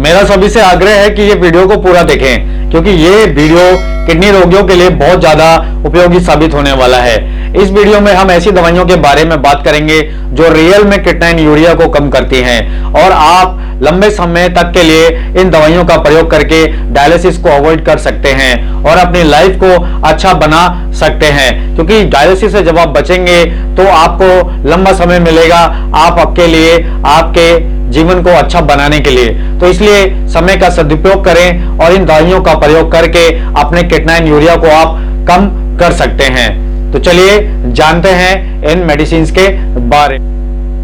मेरा सभी से आग्रह है कि ये वीडियो को पूरा देखें, क्योंकि ये वीडियो किडनी रोगियों के लिए बहुत ज्यादा उपयोगी साबित होने वाला है। इस वीडियो में हम ऐसी दवाइयों के बारे में बात करेंगे जो रियल में किडनी यूरिया को कम करती हैं और आप लंबे समय तक के लिए इन दवाइयों का प्रयोग करके डायलिसिस को अवॉइड कर सकते हैं और अपनी लाइफ को अच्छा बना सकते हैं। क्योंकि डायलिसिस से जब आप बचेंगे तो आपको लंबा समय मिलेगा आप आपके लिए, आपके जीवन को अच्छा बनाने के लिए। तो इसलिए समय का सदुपयोग करें और इन दवाइयों का प्रयोग करके अपने किडनी यूरिया को आप कम कर सकते हैं। तो चलिए जानते हैं इन मेडिसिन के बारे में।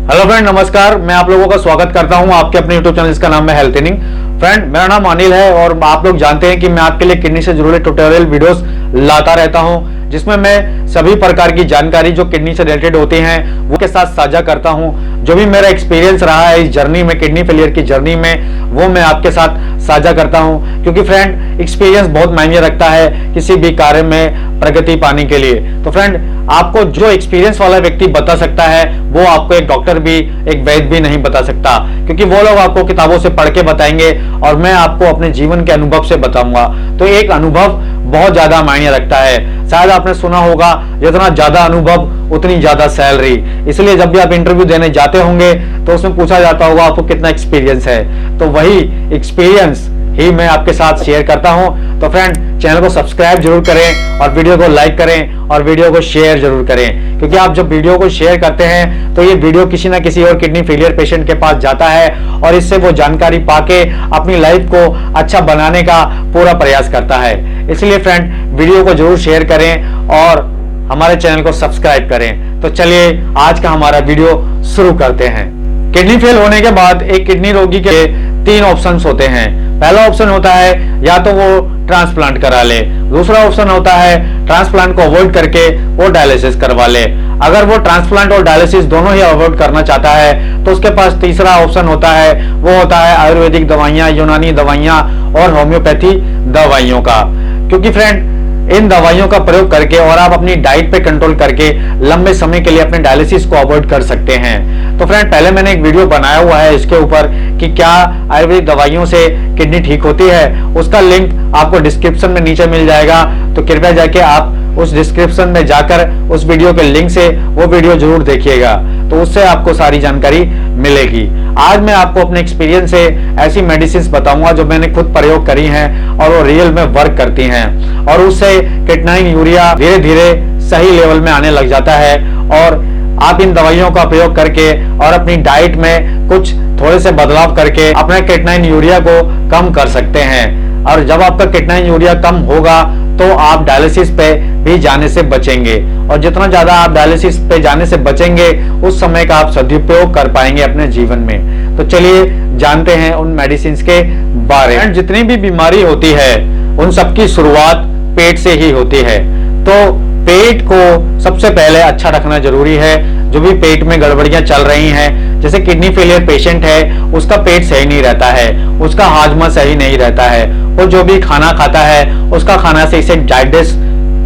हेलो फ्रेंड, नमस्कार। मैं आप लोगों का स्वागत करता हूं आपके अपने यूट्यूब चैनल, जिसका नाम है हेल्थ इनिंग। फ्रेंड, मेरा नाम अनिल है और आप लोग जानते हैं कि मैं आपके लिए किडनी से जुड़े ट्यूटोरियल वीडियोस लाता रहता हूं, जिसमें मैं सभी प्रकार की जानकारी जो किडनी से रिलेटेड होती हैं वो के साथ साझा करता हूं। जो भी मेरा एक्सपीरियंस रहा है इस जर्नी में, किडनी फेलियर की जर्नी में, वो मैं आपके साथ साझा करता हूं। क्योंकि फ्रेंड, एक्सपीरियंस बहुत मायने रखता है किसी भी कार्य में प्रगति पाने के लिए। तो फ्रेंड, आपको जो एक्सपीरियंस वाला व्यक्ति बता सकता है वो आपको एक डॉक्टर भी, एक वैद्य भी नहीं बता सकता, क्योंकि वो लोग आपको किताबों से पढ़ के बताएंगे और मैं आपको अपने जीवन के अनुभव से बताऊंगा। तो एक अनुभव बहुत ज्यादा मायने रखता है। शायद आपने सुना होगा, जितना ज्यादा अनुभव उतनी ज्यादा सैलरी। इसलिए जब भी आप इंटरव्यू देने जाते होंगे तो उसमें पूछा जाता होगा आपको कितना एक्सपीरियंस है। तो वही एक्सपीरियंस ही मैं आपके साथ शेयर करता हूं। तो फ्रेंड, चैनल को सब्सक्राइब जरूर करें और वीडियो को लाइक करें और वीडियो को शेयर जरूर करें, क्योंकि आप जब वीडियो को शेयर करते हैं तो ये वीडियो किसी ना किसी और किडनी फेलियर पेशेंट के पास जाता है और इससे वो जानकारी पाके अपनी लाइफ को अच्छा बनाने का पूरा प्रयास करता है। इसलिए फ्रेंड, वीडियो को जरूर शेयर करें और हमारे चैनल को सब्सक्राइब करें। तो चलिए आज का हमारा वीडियो शुरू करते हैं। किडनी फेल होने के बाद एक किडनी रोगी के 3 ऑप्शंस होते हैं। पहला ऑप्शन होता है या तो वो ट्रांसप्लांट करा ले, दूसरा ऑप्शन होता है ट्रांसप्लांट को अवॉइड करके वो डायलिसिस करवा ले। अगर वो ट्रांसप्लांट और डायलिसिस दोनों ही अवॉइड करना चाहता है तो उसके पास तीसरा ऑप्शन होता है, वो होता है आयुर्वेदिक दवाइयां, यूनानी दवाइयां और होम्योपैथी दवाइयों का। क्योंकि फ्रेंड, इन दवाइयों का प्रयोग करके और आप अपनी डाइट पे कंट्रोल करके लंबे समय के लिए अपने डायलिसिस को अवॉइड कर सकते हैं। तो फ्रेंड, पहले मैंने एक वीडियो बनाया हुआ है इसके ऊपर कि क्या आयुर्वेदिक दवाइयों से किडनी ठीक होती है। उसका लिंक आपको डिस्क्रिप्शन में नीचे मिल जाएगा, तो कृपया जाके आप उस डिस्क्रिप्शन में जाकर उस वीडियो के लिंक से वो वीडियो जरूर देखिएगा, तो उससे आपको सारी जानकारी मिलेगी। आज मैं आपको अपने एक्सपीरियंस से ऐसी मेडिसिन बताऊंगा जो मैंने खुद प्रयोग करी हैं और वो रियल में वर्क करती हैं और उससे किडनी यूरिया धीरे धीरे सही लेवल में आने लग जाता है और आप इन दवाइयों का प्रयोग करके और अपनी डाइट में कुछ थोड़े से बदलाव करके अपने किडनी यूरिया को कम कर सकते हैं। और जब आपका किडनी यूरिया कम होगा तो आप डायलिसिस पे भी जाने से बचेंगे और जितना ज्यादा आप डायलिसिस पे जाने से बचेंगे उस समय का आप सदुपयोग कर पाएंगे अपने जीवन में। तो चलिए जानते हैं उन मेडिसिन के बारे में। जितनी भी बीमारी होती है उन सबकी शुरुआत पेट से ही होती है। तो पेट को सबसे पहले अच्छा रखना जरूरी है। जो भी पेट में गड़बड़ियां चल रही हैं, जैसे किडनी फेलियर पेशेंट है उसका पेट सही नहीं रहता है, उसका हाजमा सही नहीं रहता है, वो जो भी खाना खाता है उसका खाना सही से डाइजेस्ट,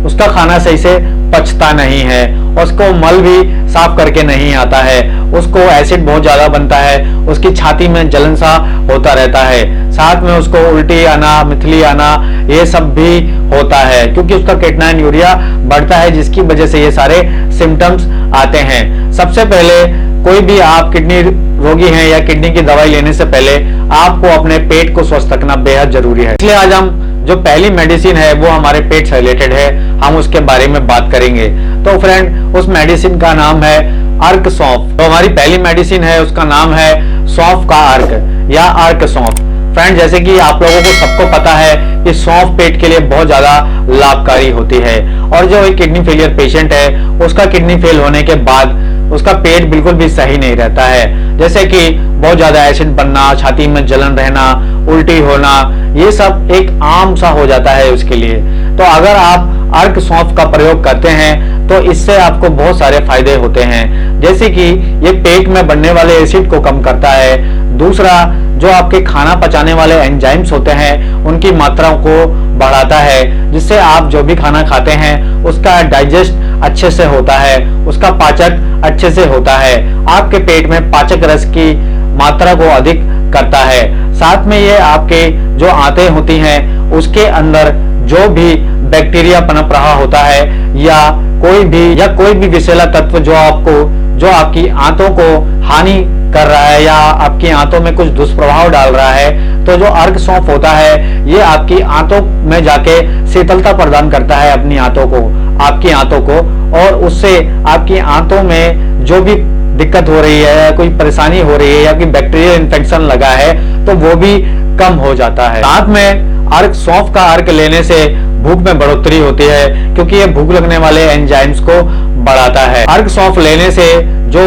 उसका खाना सही से पचता नहीं है, उसको मल भी साफ करके नहीं आता है, उसको एसिड बहुत ज्यादा बनता है, उसकी छाती में जलन सा होता रहता है, साथ में उसको उल्टी आना, मिथली आना, ये सब भी होता है क्योंकि उसका किडनी यूरिया बढ़ता है, जिसकी वजह से ये सारे सिम्टम्स आते हैं। सबसे पहले कोई भी आप किडनी रोगी हैं या किडनी की दवाई लेने से पहले आपको अपने पेट को स्वस्थ रखना बेहद जरूरी है। इसलिए आज हम जो पहली मेडिसिन है वो हमारे पेट से रिलेटेड है, हम उसके बारे में बात करेंगे। तो फ्रेंड, उस मेडिसिन का नाम है अर्क सौंफ। तो हमारी पहली मेडिसिन है उसका नाम है सौंफ का अर्क या अर्क सौंफ। फ्रेंड, जैसे कि आप लोगों को सबको पता है कि सौंफ पेट के लिए बहुत ज्यादा लाभकारी होती है और जो एक किडनी फेलियर पेशेंट है उसका किडनी फेल होने के बाद उसका पेट बिल्कुल भी सही नहीं रहता है, जैसे कि बहुत ज्यादा एसिड बनना, छाती में जलन रहना, उल्टी होना, ये सब एक आम सा हो जाता है उसके लिए। तो अगर आप अर्क सौंफ का प्रयोग करते हैं तो इससे आपको बहुत सारे फायदे होते हैं, जैसे कि ये पेट में बनने वाले एसिड को कम करता है। दूसरा, जो आपके खाना पचाने वाले एंजाइम्स होते हैं उनकी मात्रा को बढ़ाता है, जिससे आप जो भी खाना खाते हैं उसका डाइजेस्ट अच्छे से होता है, उसका पाचक अच्छे से होता है, आपके पेट में पाचक रस की मात्रा को अधिक करता है। साथ में ये आपके जो आंतें होती हैं उसके अंदर जो भी बैक्टीरिया पनप रहा होता है या कोई भी विषैला तत्व जो आपकी आंतों को हानि कर रहा है या आपकी आंतों में कुछ दुष्प्रभाव डाल रहा है, तो जो अर्क सौंफ होता है ये आपकी आंतों में जाके शीतलता प्रदान करता है आपकी आंतों को, और उससे आपकी आंतों में जो भी दिक्कत हो रही है, कोई परेशानी हो रही है या कोई बैक्टीरियल इन्फेक्शन लगा है तो वो भी कम हो जाता है। साथ में अर्क सौंफ का अर्क लेने से भूख में बढ़ोतरी होती है, क्योंकि ये भूख लगने वाले एंजाइम्स को बढ़ाता है। अर्क सौंफ लेने से जो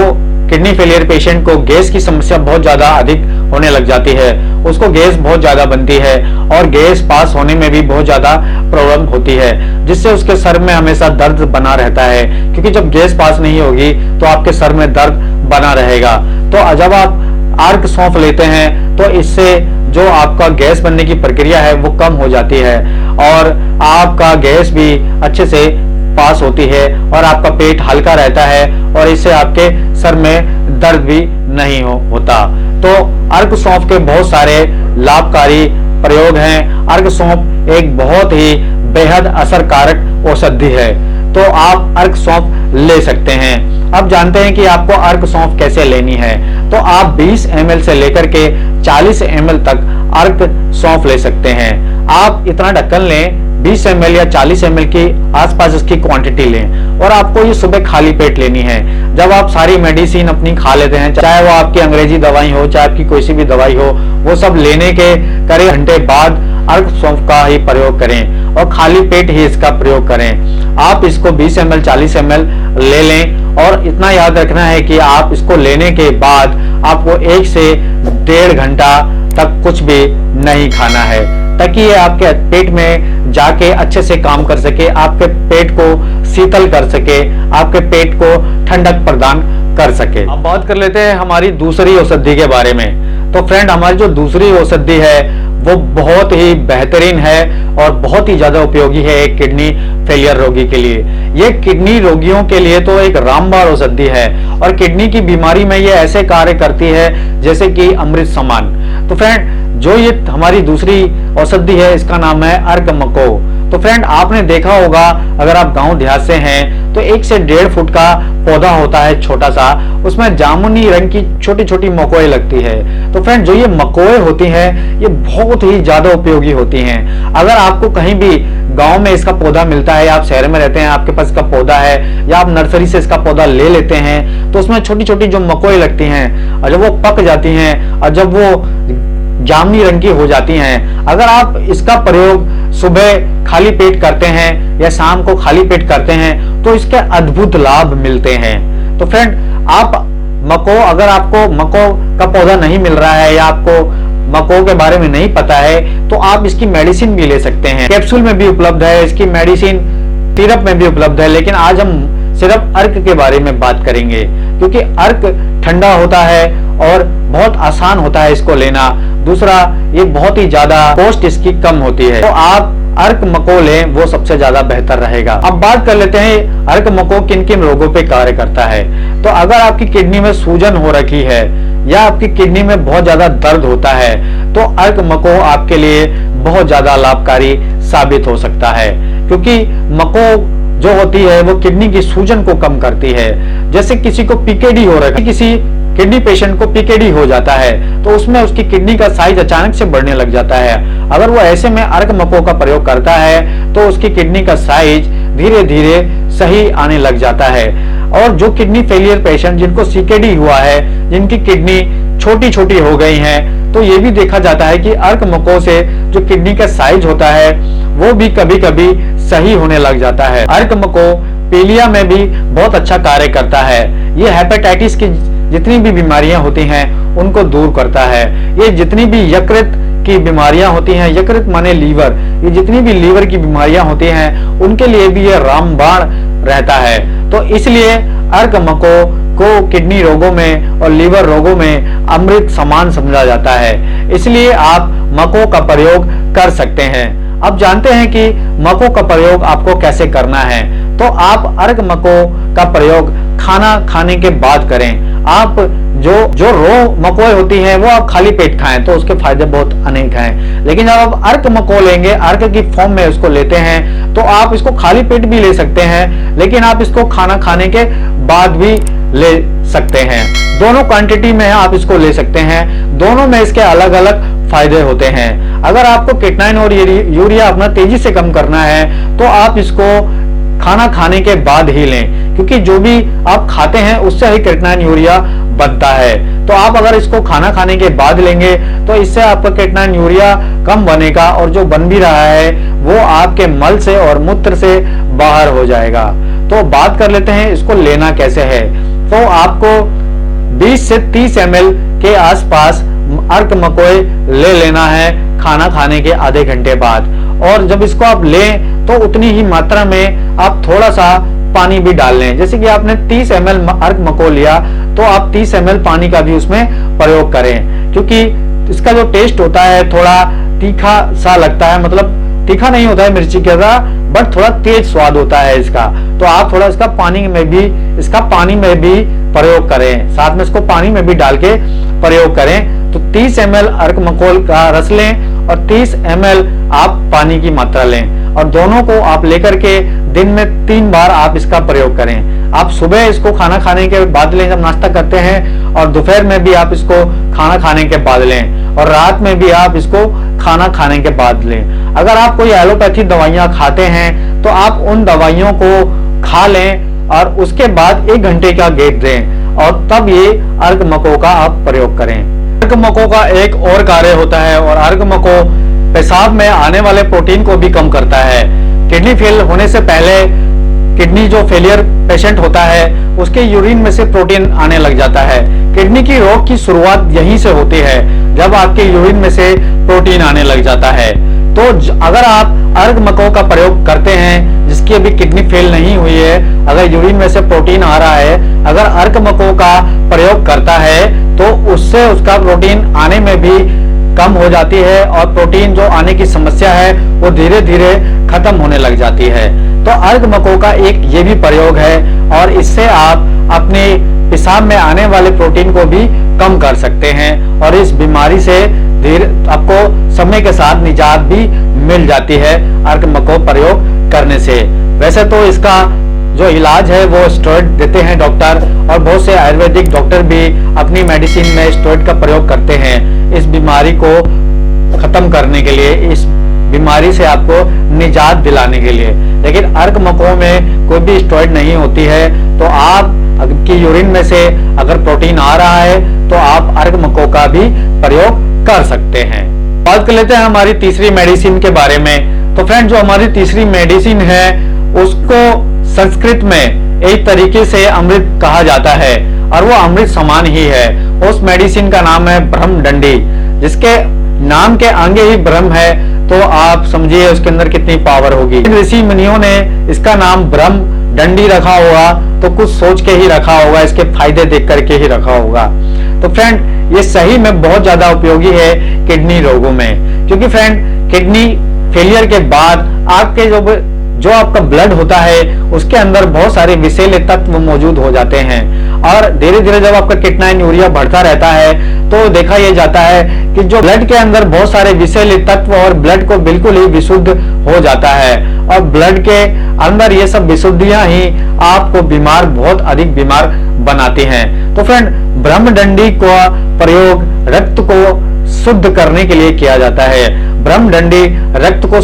किडनी फेलियर पेशेंट को गैस की समस्या बहुत ज्यादा अधिक होने लग जाती है, उसको गैस बहुत ज्यादा बनती है और गैस पास होने में भी बहुत ज्यादा प्रॉब्लम होती है, जिससे उसके सर में हमेशा दर्द बना रहता है, क्योंकि जब गैस पास नहीं होगी तो आपके सर में दर्द बना रहेगा। तो जब आप अर्क सौंफ लेते हैं तो इससे जो आपका गैस बनने की प्रक्रिया है वो कम हो जाती है और आपका गैस भी अच्छे से पास होती है और आपका पेट हल्का रहता है और इससे आपके सर में दर्द भी नहीं होता। तो अर्क सौंफ के बहुत सारे लाभकारी प्रयोग हैं। अर्क सौंफ एक बहुत ही बेहद असरकारक औषधि है, तो आप अर्क सौंफ ले सकते हैं। अब जानते हैं कि आपको अर्क सौंफ कैसे लेनी है। तो आप 20 ml से लेकर के 40 ml तक अर्क सौंफ ले सकते हैं। आप इतना ढक्कन लें, 20 ml या 40 ml की आसपास इसकी क्वांटिटी लें और आपको ये सुबह खाली पेट लेनी है। जब आप सारी मेडिसिन अपनी खा लेते हैं, चाहे वो आपकी अंग्रेजी दवाई हो, चाहे आपकी कोई सी भी दवाई हो, वो सब लेने के करीब घंटे बाद अर्क सौंफ का ही प्रयोग करें और खाली पेट ही इसका प्रयोग करें। आप इसको 20 ml 40 ml ले लें और इतना याद रखना है कि आप इसको लेने के बाद आपको 1 से 1.5 घंटा तक कुछ भी नहीं खाना है, ताकि ये आपके पेट में जाके अच्छे से काम कर सके, आपके पेट को शीतल कर सके, आपके पेट को ठंडक प्रदान कर सके। अब बात कर लेते हैं हमारी दूसरी औषधि के बारे में। तो फ्रेंड, हमारी जो दूसरी औषधि है वो बहुत ही बेहतरीन है और बहुत ही ज्यादा उपयोगी है एक किडनी फेलियर रोगी के लिए। ये किडनी रोगियों के लिए तो एक रामबाण औषधि है और किडनी की बीमारी में ये ऐसे कार्य करती है जैसे कि अमृत समान। तो फ्रेंड, जो ये हमारी दूसरी औषधि है इसका नाम है अर्क मको। तो फ्रेंड, आपने देखा होगा अगर आप गांव देहात से हैं तो 1 से 1.5 फुट का पौधा होता है छोटा सा, उसमें जामुनी रंग की छोटी छोटी मकोए लगती है। तो फ्रेंड, जो ये मकोए होती हैं ये बहुत ही ज्यादा उपयोगी होती हैं। अगर आपको कहीं भी गांव में इसका पौधा मिलता है या आप शहर में रहते हैं, आपके पास इसका पौधा है या आप नर्सरी से इसका पौधा ले लेते हैं, तो उसमें छोटी छोटी जो मकोए लगती हैं और जब वो पक जाती हैं और जब वो जामुनी रंग की हो जाती हैं, अगर आप इसका प्रयोग सुबह खाली पेट करते हैं या शाम को खाली पेट करते हैं तो इसके अद्भुत लाभ मिलते हैं। तो फ्रेंड, अगर आपको मको का पौधा नहीं मिल रहा है या आपको मको के बारे में नहीं पता है तो आप इसकी मेडिसिन भी ले सकते हैं। कैप्सूल में भी उपलब्ध है इसकी मेडिसिन, सिरप में भी उपलब्ध है, लेकिन आज हम सिर्फ अर्क के बारे में बात करेंगे, क्योंकि अर्क ठंडा होता है और बहुत आसान होता है इसको लेना। दूसरा, ये बहुत ही ज्यादा कॉस्ट इसकी कम होती है, तो आप अर्क मको लें, वो सबसे ज्यादा बेहतर रहेगा। अब बात कर लेते हैं अर्क मको किन किन रोगों पे कार्य करता है। तो अगर आपकी किडनी में सूजन हो रखी है या आपकी किडनी में बहुत ज्यादा दर्द होता है तो अर्क मको आपके लिए बहुत ज्यादा लाभकारी साबित हो सकता है, क्योंकि मको जो होती है वो किडनी की सूजन को कम करती है। जैसे किसी को पीकेडी हो रखा है, किसी किडनी पेशेंट को पीकेडी हो जाता है तो उसमें उसकी किडनी का साइज अचानक से बढ़ने लग जाता है। अगर वो ऐसे में अर्क मको का प्रयोग करता है तो उसकी किडनी का साइज धीरे धीरे सही आने लग जाता है। और जो किडनी फेलियर पेशेंट जिनको सीकेडी हुआ है, जिनकी किडनी छोटी छोटी हो गई है, तो ये भी देखा जाता है कि अर्क मको से जो किडनी का साइज होता है वो भी कभी कभी सही होने लग जाता है। अर्क मको पीलिया में भी बहुत अच्छा कार्य करता है। ये हेपेटाइटिस की जितनी भी बीमारियां होती हैं उनको दूर करता है। ये जितनी भी यकृत की बीमारियां होती हैं, यकृत माने लीवर, ये जितनी भी लीवर की बीमारियां होती हैं उनके लिए भी ये रामबाण रहता है। तो इसलिए अर्क मको को किडनी रोगों में और लीवर रोगों में अमृत समान समझा जाता है, इसलिए आप मको का प्रयोग कर सकते हैं। अब जानते हैं कि मको का प्रयोग आपको कैसे करना है। तो आप अर्क मको का प्रयोग खाना खाने के बाद करें। आप जो जो रो मकोई होती है वो आप खाली पेट खाएं तो उसके फायदे बहुत अनेक हैं। लेकिन जब आप अर्क मको लेंगे, अर्क की फॉर्म में उसको लेते हैं, तो आप इसको खाली पेट भी ले सकते हैं, लेकिन आप इसको खाना खाने के बाद भी ले सकते हैं। दोनों क्वांटिटी में आप इसको ले सकते हैं। दोनों में इसके अलग अलग फायदे होते हैं। अगर आपको किटनाइन और यूरिया अपना तेजी से कम करना है तो आप इसको खाना खाने के बाद ही लें, क्योंकि जो भी आप खाते हैं उससे ही किटनाइन यूरिया बनता है। तो आप अगर इसको खाना खाने के बाद लेंगे तो इससे आपका किटनाइन यूरिया कम बनेगा, और जो बन भी रहा है वो आपके मल से और मूत्र से बाहर हो जाएगा। तो बात कर लेते हैं इसको लेना कैसे है। तो आपको 20 से 30 ml के आसपास अर्क मकोई ले लेना है खाना खाने के आधे घंटे बाद, और जब इसको आप लें तो उतनी ही मात्रा में आप थोड़ा सा पानी भी डाल लें। जैसे कि आपने 30 ml अर्क मको लिया तो आप 30 ml पानी का भी उसमें प्रयोग करें, क्योंकि इसका जो टेस्ट होता है थोड़ा तीखा सा लगता है, मतलब तीखा नहीं होता है मिर्ची के ज़्यादा, बट थोड़ा तेज स्वाद होता है इसका। तो आप थोड़ा इसका पानी में भी प्रयोग करें, साथ में इसको पानी में भी डाल के प्रयोग करें। तो 30 ml अर्क मकोल का रस लें और 30 ml आप पानी की मात्रा लें, और दोनों को आप लेकर के दिन में 3 बार आप इसका प्रयोग करें। आप सुबह इसको खाना खाने के बाद लें जब नाश्ता करते हैं, और दोपहर में भी आप इसको खाना खाने के बाद लें, और रात में भी आप इसको खाना खाने के बाद लें। अगर आप कोई एलोपैथी दवाइयां खाते हैं तो आप उन दवाइयों को खा लें और उसके बाद 1 घंटे का गैप दें, और तब ये अर्क मको का आप प्रयोग करें। अर्क मको का एक और कार्य होता है, और अर्क मको पेशाब में आने वाले प्रोटीन को भी कम करता है। किडनी फेल होने से पहले किडनी जो फेलियर पेशेंट होता है उसके यूरिन में से प्रोटीन आने लग जाता है। किडनी की रोग की शुरुआत यहीं से होती है, जब आपके यूरिन में से प्रोटीन आने लग जाता है। तो अगर आप अर्क मको का प्रयोग करते हैं जिसकी अभी किडनी फेल नहीं हुई है, अगर यूरिन में से प्रोटीन आ रहा है, अगर अर्क मको का प्रयोग करता है तो उससे उसका प्रोटीन आने में भी कम हो जाती है, और प्रोटीन जो आने की समस्या है वो धीरे धीरे खत्म होने लग जाती है। तो अर्क मको का एक ये भी प्रयोग है, और इससे आप अपने पेशाब में आने वाले प्रोटीन को भी कम कर सकते हैं, और इस बीमारी से धीरे आपको समय के साथ निजात भी मिल जाती है अर्क मको प्रयोग करने से। वैसे तो इसका जो इलाज है वो स्टेरॉइड देते हैं डॉक्टर, और बहुत से आयुर्वेदिक डॉक्टर भी अपनी मेडिसिन में स्टेरॉइड का प्रयोग करते हैं इस बीमारी को खत्म करने के लिए, इस बीमारी से आपको निजात दिलाने के लिए। लेकिन अर्क मको में कोई भी स्टेरॉइड नहीं होती है, तो आप की यूरिन में से अगर प्रोटीन आ रहा है तो आप अर्क मको का भी प्रयोग कर सकते हैं। बात कर लेते हैं हमारी तीसरी मेडिसिन के बारे में। तो फ्रेंड, जो हमारी तीसरी मेडिसिन है उसको संस्कृत में एक तरीके से अमृत कहा जाता है, और वो अमृत समान ही है। उस मेडिसिन का नाम है ब्रह्मदंडी। जिसके नाम के आगे ही ब्रह्म है, तो आप समझिए उसके अंदर कितनी पावर होगी। ऋषि मुनियों ने इसका नाम ब्रह्म डंडी रखा होगा तो कुछ सोच के ही रखा होगा, इसके फायदे देख करके ही रखा होगा। तो फ्रेंड, ये सही में बहुत ज्यादा उपयोगी है किडनी रोगों में, क्योंकि फ्रेंड किडनी फेलियर के बाद आपके जो आपका ब्लड होता है उसके अंदर बहुत सारे विषैले तत्व मौजूद हो जाते हैं, और धीरे धीरे जब आपका किटनाइन यूरिया बढ़ता रहता है तो देखा यह जाता है कि जो ब्लड के अंदर बहुत सारे विषैले तत्व और ब्लड को बिल्कुल ही विशुद्ध हो जाता है, और ब्लड के अंदर ये सब विशुद्धियां ही आपको बहुत अधिक बीमार बनाती हैं। तो फ्रेंड, ब्रह्मदंडी का प्रयोग रक्त को शुद्ध करने के लिए किया जाता है। ब्रह्मदंडी रक्त को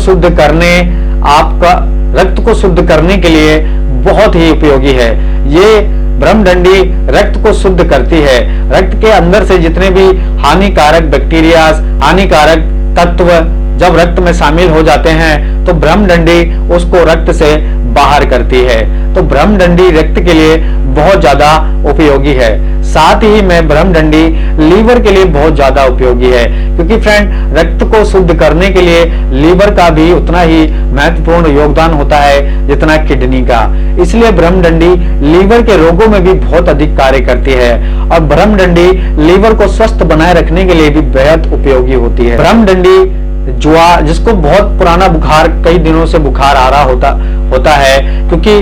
शुद्ध करने के लिए बहुत ही उपयोगी है। ये ब्रह्मदंडी रक्त को शुद्ध करती है। रक्त के अंदर से जितने भी हानिकारक बैक्टीरिया, हानिकारक तत्व जब रक्त में शामिल हो जाते हैं तो ब्रह्मदंडी उसको रक्त से बाहर करती है। तो ब्रह्मदंडी रक्त के लिए बहुत ज्यादा उपयोगी है। साथ ही में ब्रह्मदंडी लीवर के लिए बहुत ज्यादा उपयोगी है, क्योंकि फ्रेंड रक्त को शुद्ध करने के लिए लीवर का भी उतना ही महत्वपूर्ण योगदान होता है जितना किडनी का। इसलिए ब्रह्मदंडी लीवर के रोगों में भी बहुत अधिक कार्य करती है, और ब्रह्मदंडी लीवर को स्वस्थ बनाए रखने के लिए भी बेहद उपयोगी होती है। ब्रह्मदंडी जिसको बहुत पुराना बुखार, कई दिनों से बुखार आ रहा होता है, क्योंकि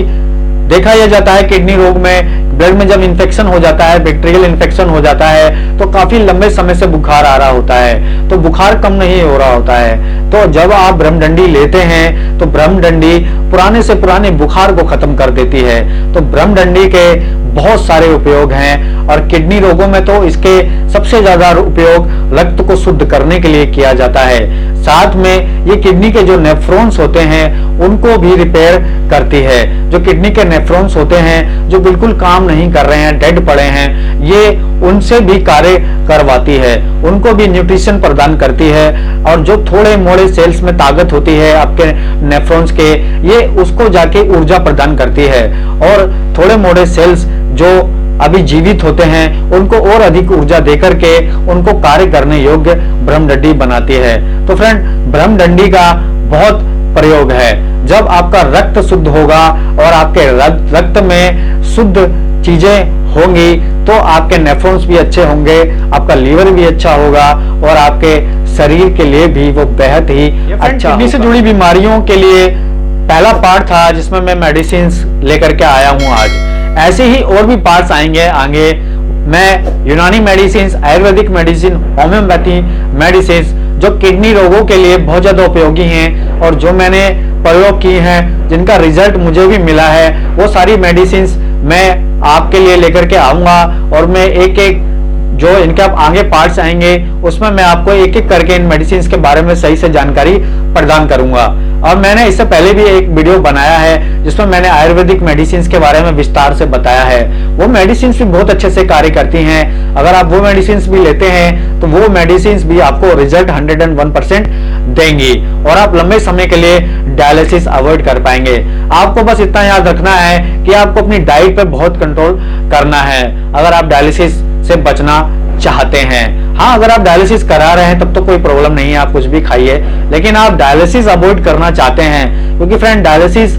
देखा यह जाता है किडनी रोग में ब्लड में जब इन्फेक्शन हो जाता है, बैक्टीरियल इन्फेक्शन हो जाता है, तो काफी लंबे समय से बुखार आ रहा होता है, तो बुखार कम नहीं हो रहा होता है। तो जब आप ब्रह्मदंडी लेते हैं तो ब्रह्मदंडी पुराने से पुराने बुखार को खत्म कर देती है। तो ब्रह्मदंडी के बहुत सारे उपयोग हैं और किडनी रोगों में तो इसके सबसे ज्यादा उपयोग रक्त को शुद्ध करने के लिए किया जाता है। साथ में ये किडनी के जो नेफ्रॉन्स होते हैं उनको भी रिपेयर करती है। जो किडनी के नेफ्रॉन्स होते हैं जो बिल्कुल काम नहीं कर रहे हैं, डेड पड़े हैं, ये उनसे भी कार्य करवाती है, उनको भी न्यूट्रिशन प्रदान करती है। और जो थोड़े मोड़े सेल्स में ताकत होती है आपके नेफ्रॉन्स के, ये उसको जाके ऊर्जा प्रदान करती है। और थोड़े मोड़े सेल्स जो अभी जीवित होते हैं उनको और अधिक ऊर्जा देकर के उनको कार्य करने योग्य ब्रह्मदंडी बनाती है। तो फ्रेंड, ब्रह्मदंडी का बहुत प्रयोग है। जब आपका रक्त शुद्ध होगा और आपके रक्त में शुद्ध चीजें होंगी तो आपके नेफ्रॉन्स भी अच्छे होंगे, आपका लीवर भी अच्छा होगा और आपके शरीर के लिए भी वो बेहद ही अच्छा। किडनी से जुड़ी बीमारियों के लिए पहला पार्ट था जिसमें मैं मेडिसिन लेकर के आया हूं आज। ऐसे ही और भी पार्ट्स आएंगे आगे। मैं यूनानी medicine, Ayurvedic medicine, homeopathy medicine जो किडनी रोगों के लिए बहुत ज्यादा उपयोगी हैं और जो मैंने प्रयोग की हैं, जिनका रिजल्ट मुझे भी मिला है, वो सारी मेडिसिन मैं आपके लिए लेकर के आऊंगा। और मैं एक एक जो इनके अब आगे पार्ट्स आएंगे उसमें मैं आपको एक एक करके इन मेडिसिन के बारे में सही से जानकारी प्रदान करूंगा। और मैंने इससे पहले भी एक वीडियो बनाया है जिसमें मैंने आयुर्वेदिक मेडिसिन के बारे में विस्तार से बताया है। वो मेडिसिन भी बहुत अच्छे से कार्य करती हैं। अगर आप वो मेडिसिन भी लेते हैं तो वो मेडिसिन भी आपको रिजल्ट 101% देंगी और आप लंबे समय के लिए डायलिसिस अवॉइड कर पाएंगे। आपको बस इतना याद रखना है कि आपको अपनी डाइट पर बहुत कंट्रोल करना है अगर आप डायलिसिस से बचना चाहते हैं। हाँ, अगर आप डायलिसिस करा रहे हैं तब तो कोई प्रॉब्लम नहीं है, आप कुछ भी खाइए। लेकिन आप डायलिसिस अवॉइड करना चाहते हैं क्योंकि फ्रेंड, डायलिसिस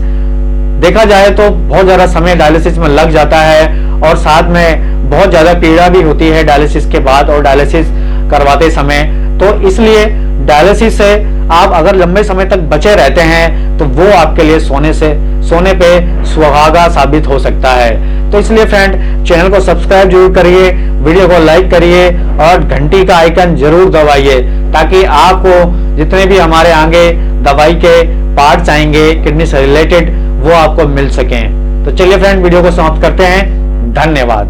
देखा जाए तो बहुत ज्यादा समय डायलिसिस में लग जाता है और साथ में बहुत ज्यादा पीड़ा भी होती है डायलिसिस के बाद और डायलिसिस करवाते समय। तो इसलिए डायलिसिस से आप अगर लंबे समय तक बचे रहते हैं तो वो आपके लिए सोने पे सुहागा साबित हो सकता है। तो इसलिए फ्रेंड, चैनल को सब्सक्राइब जरूर करिए, वीडियो को लाइक करिए और घंटी का आइकन जरूर दबाइए ताकि आपको जितने भी हमारे आगे दवाई के पार्ट्स आएंगे किडनी से रिलेटेड वो आपको मिल सकें। तो चलिए फ्रेंड, वीडियो को समाप्त करते हैं। धन्यवाद।